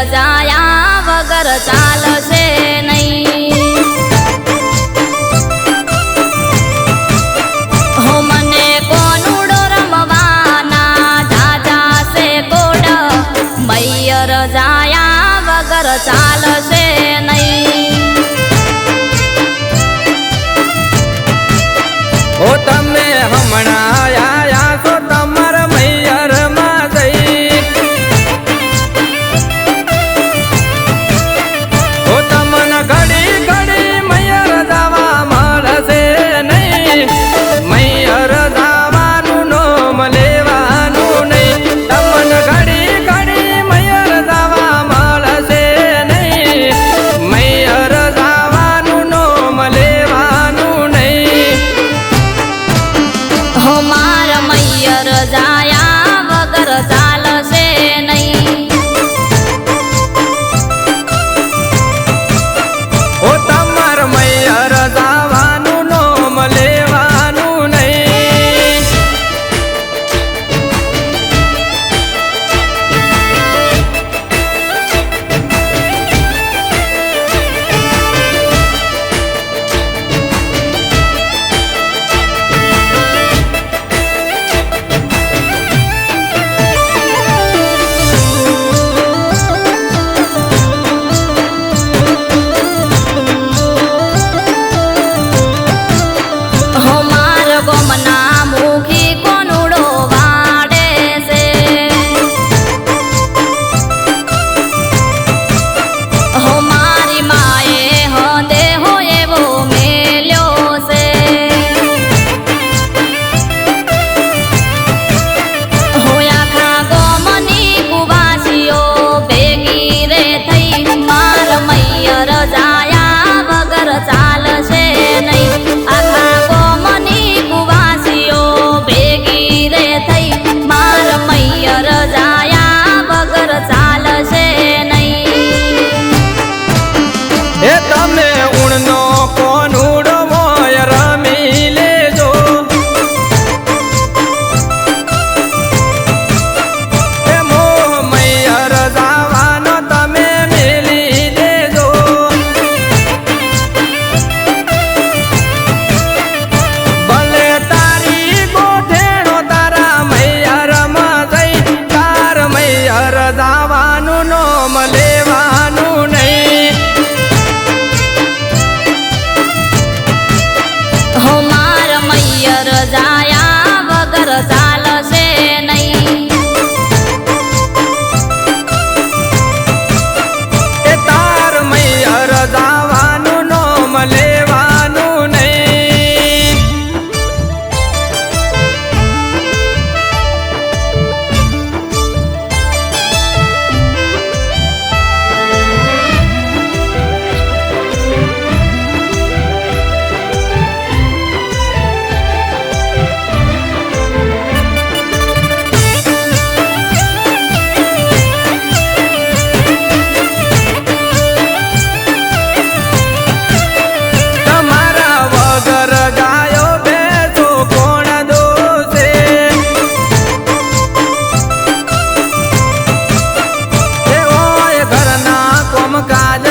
રજાયા વગર ચાલશે નહીં। હો મને કોનુડો રમવાના જાજા છે કોડ, મૈય રજાયા વગર ચાલશે નહીં। ઓ તમે હમણાં આયા છો તમારા મૈયર માં જઈ, ઓ તમને ઘડી ઘડી મૈયર જવા મળશે નહીં, મૈયર જવાનું નોમ લેવાનું નહીં, તમને ઘડી ઘડી મૈયર જવા મળશે નહીં, મૈયર જવાનું નોમ લેવાનું નહીં। હો માર મૈય રજાયા વગર ચાલશે નહીં। ઓ તમાર મૈયર જવાનું નોમ લેવાનું નહીં। હો માર ગોમના મુખી કોનુડો વાડે છે, હો મારી માએ હંદે હો એવો મેલ્યો છે, હો આખા ગોમની કુવાસીઓ ભેગી રે થઈ, માર મૈય રજાયા વગર ચાલશે નહીં। આખા ગોમની કુવાસીઓ ભેગી રે થઈ, માર મૈય રજાયા વગર ચાલશે નહીં। એ તમે ઊણનો કોનુડો મોય રમી લેજો, એ મોહ મૈયર જવાનો તમે મેલી દેજો, ભલે તારી ગોઠેણો તારા મૈયર માં જઈ, તાર મૈયર જવાનું નોમ લેવાનું નહીં। હો માર મૈય રજાયા વગર ચાલશે નહીં। એ તાર મૈયર જવાનું નોમ લેવાનું નહીં। તમારા વગર ગાયો બેસો કોણ દોષે, એ ઓય ઘરના કોમકાજ